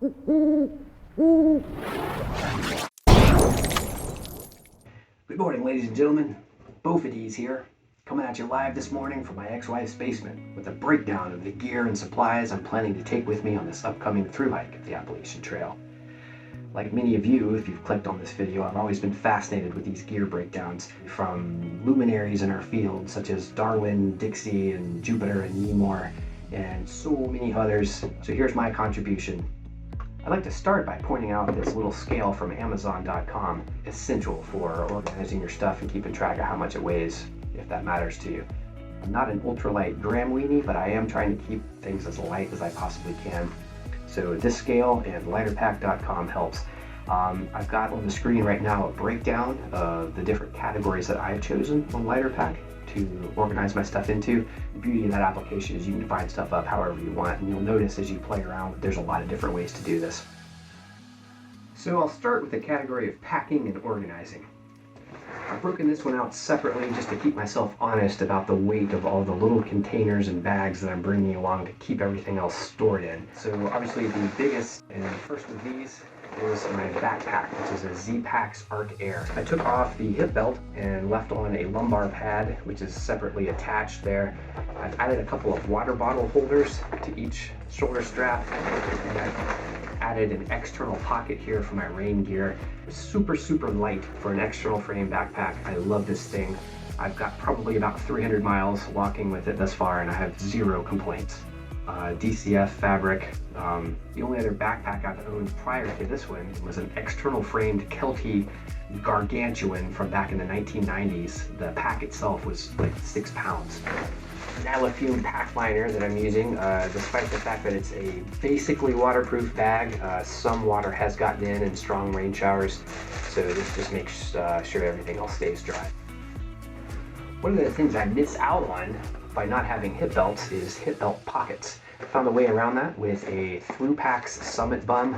Good morning, ladies and gentlemen. Beaufet's here, coming at you live this morning from my ex-wife's basement with a breakdown of the gear and supplies I'm planning to take with me on this upcoming thru hike of the Appalachian Trail. Like many of you, if you've clicked on this video, I've always been fascinated with these gear breakdowns from luminaries in our field, such as Darwin, Dixie, and Jupiter and Nemore, and so many others. So here's my contribution. I'd like to start by pointing out this little scale from Amazon.com, essential for organizing your stuff and keeping track of how much it weighs, if that matters to you. I'm not an ultralight gram weenie, but I am trying to keep things as light as I possibly can. So this scale and lighterpack.com helps. I've got on the screen right now a breakdown of the different categories that I've chosen on LighterPack to organize my stuff into. The beauty of that application is you can divide stuff up however you want, and you'll notice as you play around there's a lot of different ways to do this. So I'll start with the category of packing and organizing. I've broken this one out separately just to keep myself honest about the weight of all the little containers and bags that I'm bringing along to keep everything else stored in. So obviously the biggest and first of these is my backpack, which is a Z-Pax Arc Air. I took off the hip belt and left on a lumbar pad, which is separately attached there. I've added a couple of water bottle holders to each shoulder strap, and I've added an external pocket here for my rain gear. It's super light for an external frame backpack. I love this thing. I've got probably about 300 miles walking with it thus far, and I have zero complaints. DCF fabric. The only other backpack I've owned prior to this one was an external framed Kelty gargantuan from back in the 1990s. The pack itself was like 6 pounds. An Alafume pack liner that I'm using, despite the fact that it's a basically waterproof bag, some water has gotten in strong rain showers, so this just makes sure everything else stays dry. One of the things I miss out on by not having hip belts is hip belt pockets. I found a way around that with a thru-pax Summit Bum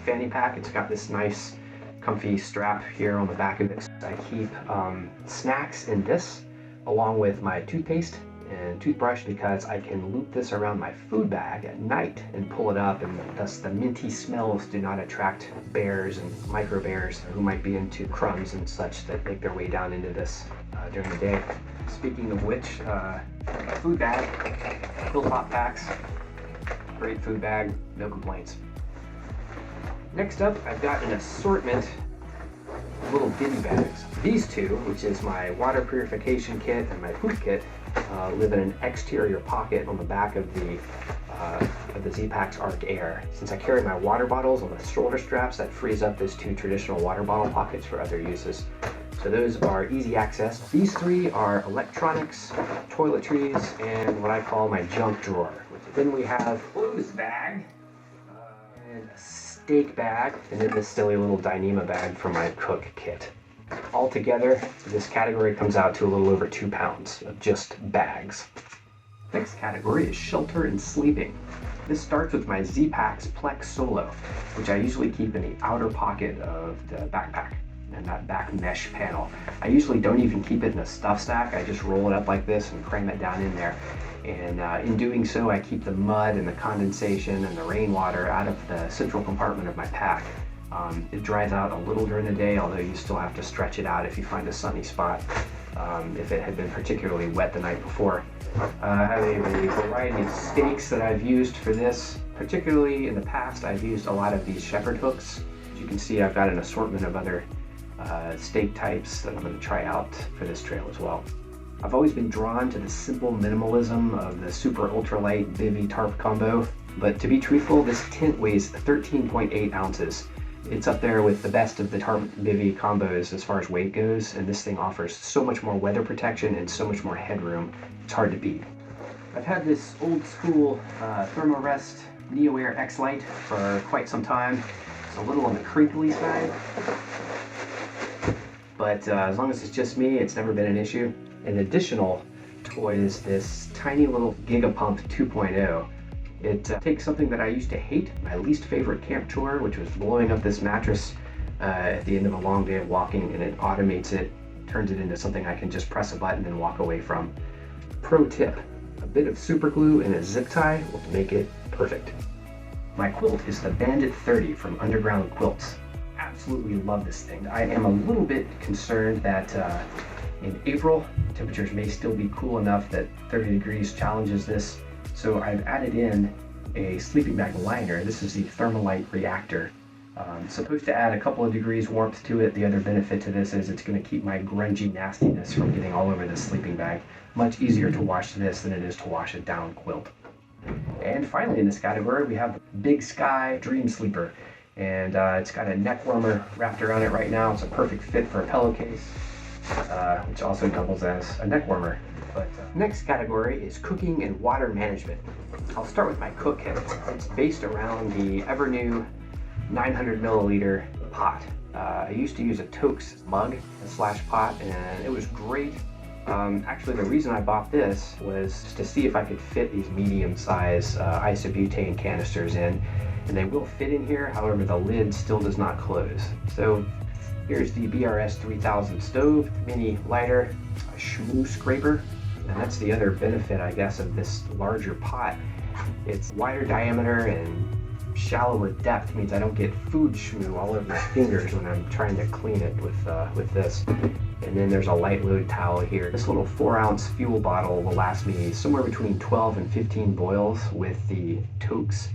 fanny pack. It's got this nice comfy strap here on the back of it. I keep snacks in this along with my toothpaste and toothbrush because I can loop this around my food bag at night and pull it up, and thus the minty smells do not attract bears and micro bears who might be into crumbs and such that make their way down into this during the day. Speaking of which, food bag, Hilltop Packs, great food bag, no complaints. Next up, I've got an assortment of little ditty bags. These two, which is my water purification kit and my poop kit, live in an exterior pocket on the back of the Z-Pax Arc Air. Since I carry my water bottles on the shoulder straps, that frees up those two traditional water bottle pockets for other uses. So those are easy access. These three are electronics, toiletries, and what I call my junk drawer. Then we have clothes bag, and a steak bag, and then this silly little Dyneema bag for my cook kit. Altogether, this category comes out to a little over 2 pounds of just bags. Next category is shelter and sleeping. This starts with my Z-Pax Plex Solo, which I usually keep in the outer pocket of the backpack and that back mesh panel. I usually don't even keep it in a stuff stack. I just roll it up like this and cram it down in there. And in doing so, I keep the mud and the condensation and the rainwater out of the central compartment of my pack. It dries out a little during the day, although you still have to stretch it out if you find a sunny spot, if it had been particularly wet the night before. I have a variety of stakes that I've used for this. Particularly in the past, I've used a lot of these shepherd hooks. As you can see, I've got an assortment of other stake types that I'm going to try out for this trail as well. I've always been drawn to the simple minimalism of the super ultralight bivy tarp combo, but to be truthful, this tent weighs 13.8 ounces. It's up there with the best of the tarp bivy combos as far as weight goes, and this thing offers so much more weather protection and so much more headroom. It's hard to beat. I've had this old school Thermarest Neo Air X-Lite for quite some time. It's a little on the crinkly side, but as long as it's just me, it's never been an issue. An additional toy is this tiny little Gigapump 2.0. It takes something that I used to hate, my least favorite camp chore, which was blowing up this mattress at the end of a long day of walking, and it automates it, turns it into something I can just press a button and walk away from. Pro tip, a bit of super glue and a zip tie will make it perfect. My quilt is the Bandit 30 from Underground Quilts. Absolutely love this thing. I am a little bit concerned that in April, temperatures may still be cool enough that 30 degrees challenges this. So I've added in a sleeping bag liner. This is the Thermalite Reactor. Supposed to add a couple of degrees warmth to it. The other benefit to this is it's going to keep my grungy nastiness from getting all over this sleeping bag. Much easier to wash this than it is to wash a down quilt. And finally in this category we have Big Sky Dream Sleeper. And it's got a neck warmer wrapped around it right now. It's a perfect fit for a pillowcase, which also doubles as a neck warmer. But next category is cooking and water management. I'll start with my cook kit. It's based around the ever new 900 milliliter pot. I used to use a Toaks mug / pot, and it was great. Actually, the reason I bought this was to see if I could fit these medium-size isobutane canisters in, and they will fit in here. However, the lid still does not close. So here's the BRS 3000 stove, mini lighter, a shmoo scraper, and that's the other benefit, I guess, of this larger pot. It's wider diameter and shallower depth means I don't get food shmoo all over my fingers when I'm trying to clean it with this. And then there's a light load towel here. This little 4-ounce fuel bottle will last me somewhere between 12 and 15 boils with the Toaks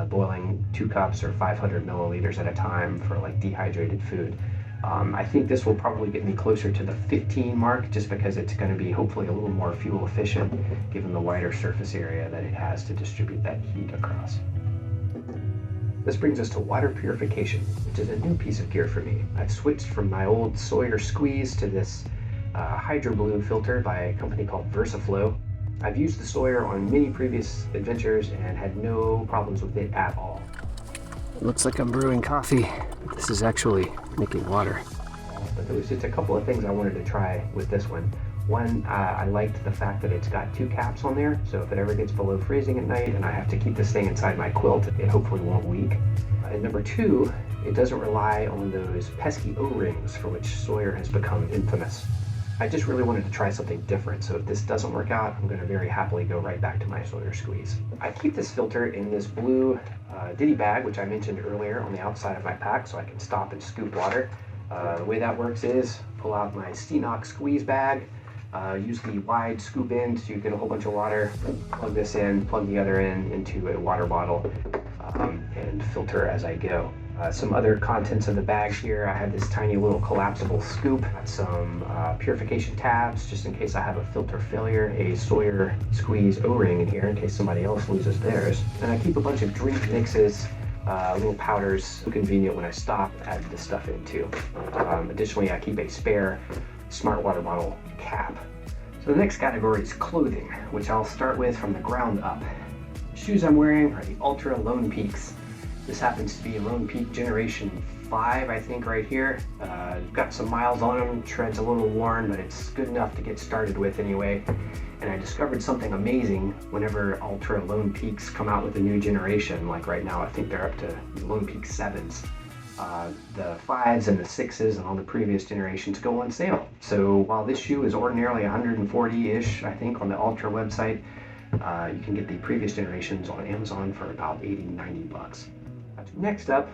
boiling 2 cups or 500 milliliters at a time for like dehydrated food. I think this will probably get me closer to the 15 mark just because it's going to be hopefully a little more fuel efficient given the wider surface area that it has to distribute that heat across. This brings us to water purification, which is a new piece of gear for me. I've switched from my old Sawyer squeeze to this Hydro Blue filter by a company called VersaFlow. I've used the Sawyer on many previous adventures and had no problems with it at all. Looks like I'm brewing coffee. This is actually making water. But there was just a couple of things I wanted to try with this one. One, I liked the fact that it's got 2 caps on there, so if it ever gets below freezing at night and I have to keep this thing inside my quilt, it hopefully won't leak. And number 2, it doesn't rely on those pesky O-rings for which Sawyer has become infamous. I just really wanted to try something different, so if this doesn't work out, I'm going to very happily go right back to my Sawyer squeeze. I keep this filter in this blue ditty bag, which I mentioned earlier, on the outside of my pack, so I can stop and scoop water. The way that works is pull out my Stenox squeeze bag, use the wide scoop end so you get a whole bunch of water, plug this in, plug the other end into a water bottle, and filter as I go. Some other contents of the bag here, I have this tiny little collapsible scoop, some purification tabs just in case I have a filter failure, a Sawyer squeeze O-ring in here in case somebody else loses theirs, and I keep a bunch of drink mixes, little powders, so convenient when I stop, add this stuff in too. Additionally, I keep a spare smart water bottle cap. So the next category is clothing, which I'll start with from the ground up. The shoes I'm wearing are the Ultra Lone Peaks. This happens to be a Lone Peak Generation 5, I think, right here. Got some miles on them, tread's a little worn, but it's good enough to get started with anyway. And I discovered something amazing whenever Ultra Lone Peaks come out with a new generation. Like right now, I think they're up to Lone Peak 7s. The 5s and the 6s and all the previous generations go on sale. So while this shoe is ordinarily 140-ish, I think, on the Ultra website, you can get the previous generations on Amazon for about 80-90 bucks. Next up,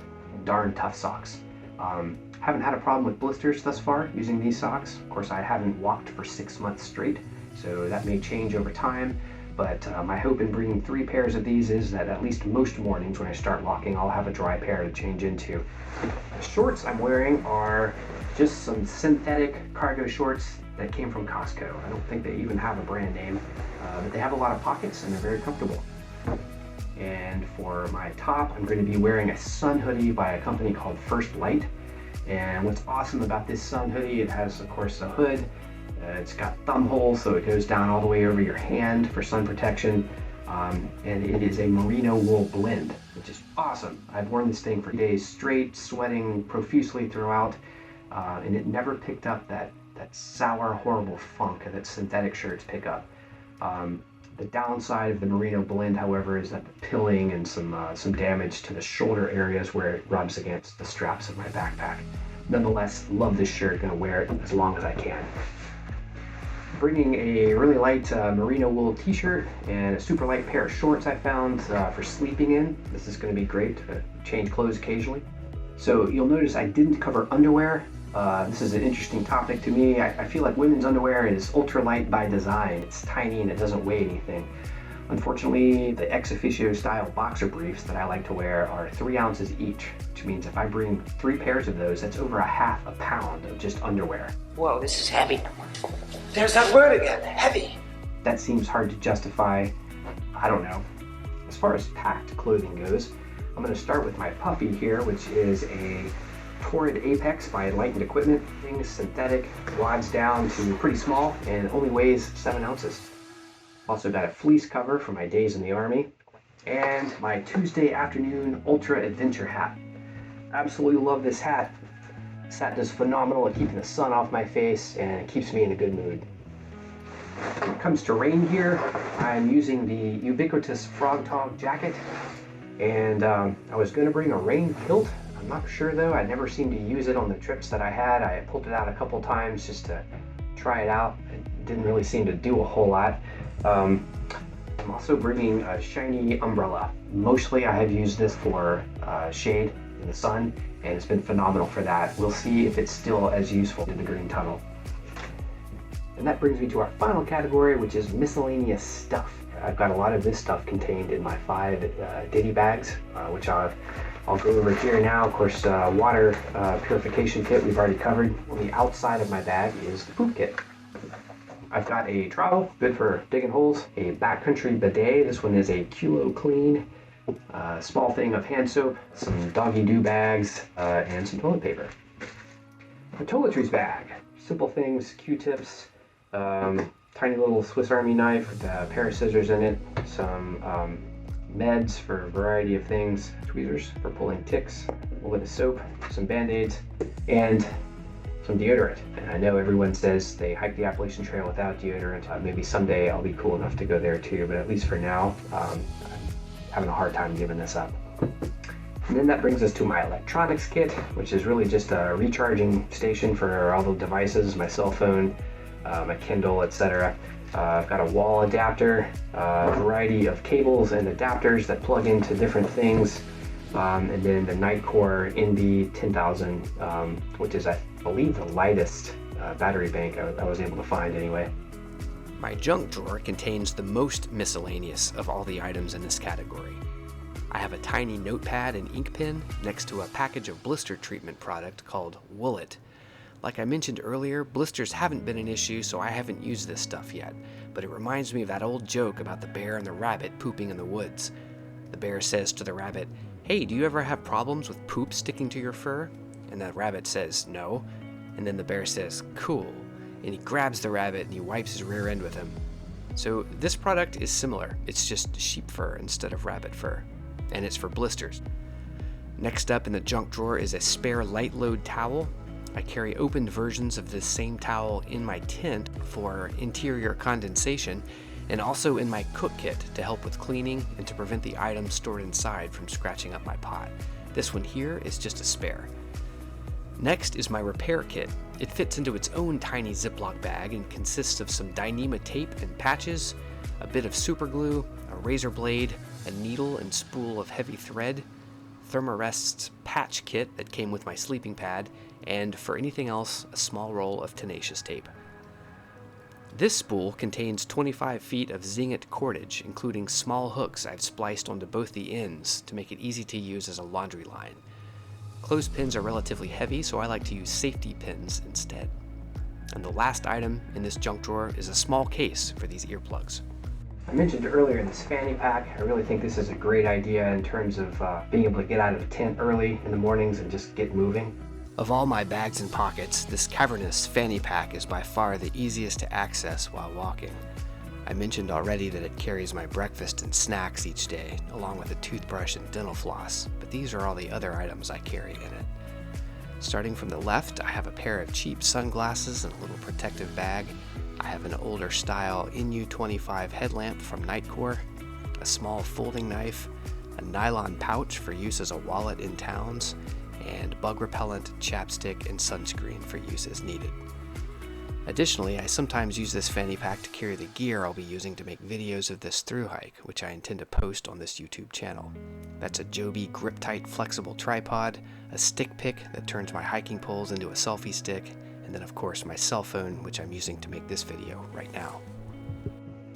darn tough socks. Haven't had a problem with blisters thus far using these socks. Of course, I haven't walked for 6 months straight, so that may change over time. But my hope in bringing 3 pairs of these is that at least most mornings when I start walking, I'll have a dry pair to change into. The shorts I'm wearing are just some synthetic cargo shorts that came from Costco. I don't think they even have a brand name, but they have a lot of pockets and they're very comfortable. And for my top, I'm going to be wearing a sun hoodie by a company called First Light. And what's awesome about this sun hoodie, it has, of course, a hood. It's got thumb holes, so it goes down all the way over your hand for sun protection. And it is a merino wool blend, which is awesome. I've worn this thing for days straight, sweating profusely throughout, and it never picked up that sour, horrible funk that synthetic shirts pick up. The downside of the merino blend, however, is that the pilling and some damage to the shoulder areas where it rubs against the straps of my backpack. Nonetheless, love this shirt, gonna wear it as long as I can. bringing a really light merino wool t-shirt and a super light pair of shorts I found for sleeping in. This is going to be great to change clothes occasionally. So you'll notice I didn't cover underwear. This is an interesting topic to me. I feel like women's underwear is ultralight by design. It's tiny and it doesn't weigh anything. Unfortunately, the ex officio style boxer briefs that I like to wear are 3 ounces each, which means if I bring 3 pairs of those, that's over half a pound of just underwear. Whoa, this is heavy. There's that word again, heavy. That seems hard to justify. I don't know. As far as packed clothing goes, I'm going to start with my puffy here, which is a Torrid Apex by Lightened Equipment. Things synthetic, wads down to pretty small, and only weighs 7 ounces. Also got a fleece cover for my days in the Army, and my Tuesday afternoon Ultra Adventure hat. Absolutely love this hat. This hat does phenomenal at keeping the sun off my face and it keeps me in a good mood. When it comes to rain gear, I'm using the ubiquitous Frog Tog jacket, and I was going to bring a rain kilt. I'm not sure though, I never seemed to use it on the trips that I had. I pulled it out a couple times just to try it out. It didn't really seem to do a whole lot. I'm also bringing a shiny umbrella. Mostly I have used this for shade in the sun, and it's been phenomenal for that. We'll see if it's still as useful in the green tunnel. And that brings me to our final category, which is miscellaneous stuff. I've got a lot of this stuff contained in my 5 ditty bags, which I'll go over here now. Of course, water purification kit we've already covered. On the outside of my bag is the poop kit. I've got a trowel, good for digging holes, a backcountry bidet. This one is a Kilo Clean, a small thing of hand soap, some doggy do bags, and some toilet paper. A toiletries bag, simple things, Q-tips, tiny little Swiss Army knife with a pair of scissors in it, some meds for a variety of things, tweezers for pulling ticks, a little bit of soap, some Band-Aids, and some deodorant. And I know everyone says they hike the Appalachian Trail without deodorant. Maybe someday I'll be cool enough to go there too, but at least for now, I'm having a hard time giving this up. And then that brings us to my electronics kit, which is really just a recharging station for all the devices, my cell phone, my Kindle, etc. I've got a wall adapter, a variety of cables and adapters that plug into different things, and then the Nightcore NB 10,000, which is, I believe, the lightest battery bank I was able to find anyway. My junk drawer contains the most miscellaneous of all the items in this category. I have a tiny notepad and ink pen next to a package of blister treatment product called Woolet. Like I mentioned earlier, blisters haven't been an issue, so I haven't used this stuff yet, but it reminds me of that old joke about the bear and the rabbit pooping in the woods. The bear says to the rabbit, "Hey, do you ever have problems with poop sticking to your fur?" And the rabbit says, "No." And then the bear says, "Cool." And he grabs the rabbit and he wipes his rear end with him. So this product is similar. It's just sheep fur instead of rabbit fur. And it's for blisters. Next up in the junk drawer is a spare light load towel. I carry opened versions of this same towel in my tent for interior condensation, and also in my cook kit to help with cleaning and to prevent the items stored inside from scratching up my pot. This one here is just a spare. Next is my repair kit. It fits into its own tiny Ziploc bag and consists of some Dyneema tape and patches, a bit of super glue, a razor blade, a needle and spool of heavy thread, Thermarest's patch kit that came with my sleeping pad, and for anything else, a small roll of tenacious tape. This spool contains 25 feet of Zinget cordage, including small hooks I've spliced onto both the ends to make it easy to use as a laundry line. Clothespins are relatively heavy, so I like to use safety pins instead. And the last item in this junk drawer is a small case for these earplugs. I mentioned earlier this fanny pack. I really think this is a great idea in terms of being able to get out of the tent early in the mornings and just get moving. Of all my bags and pockets, this cavernous fanny pack is by far the easiest to access while walking. I mentioned already that it carries my breakfast and snacks each day, along with a toothbrush and dental floss, but these are all the other items I carry in it. Starting from the left, I have a pair of cheap sunglasses and a little protective bag. I have an older style NU25 headlamp from Nightcore, a small folding knife, a nylon pouch for use as a wallet in towns, and bug repellent, chapstick, and sunscreen for use as needed. Additionally, I sometimes use this fanny pack to carry the gear I'll be using to make videos of this thru hike, which I intend to post on this YouTube channel. That's a Joby grip-tight flexible tripod, a stick pick that turns my hiking poles into a selfie stick, and then of course my cell phone, which I'm using to make this video right now.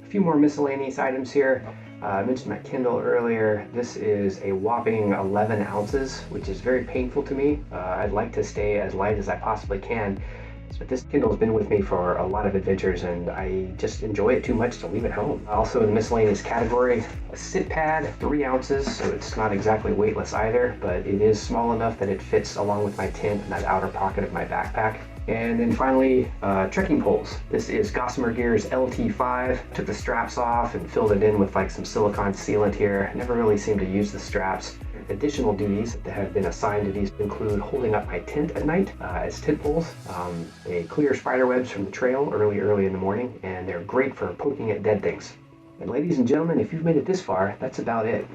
A few more miscellaneous items here. I mentioned my Kindle earlier. This is a whopping 11 ounces, which is very painful to me. I'd like to stay as light as I possibly can, but this Kindle's been with me for a lot of adventures and I just enjoy it too much to leave it home. Also in the miscellaneous category, a sit pad, 3 ounces, so it's not exactly weightless either, but it is small enough that it fits along with my tent in that outer pocket of my backpack. And then finally, trekking poles. This is Gossamer Gear's LT5. Took the straps off and filled it in with like some silicone sealant here. Never really seemed to use the straps. Additional duties that have been assigned to these include holding up my tent at night as tent poles. They clear spider webs from the trail early in the morning, and they're great for poking at dead things. And ladies and gentlemen, if you've made it this far, that's about it.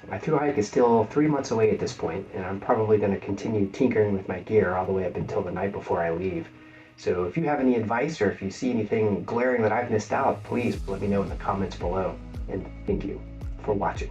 My thru hike is still 3 months away at this point, and I'm probably going to continue tinkering with my gear all the way up until the night before I leave. So if you have any advice or if you see anything glaring that I've missed out, please let me know in the comments below. And thank you for watching.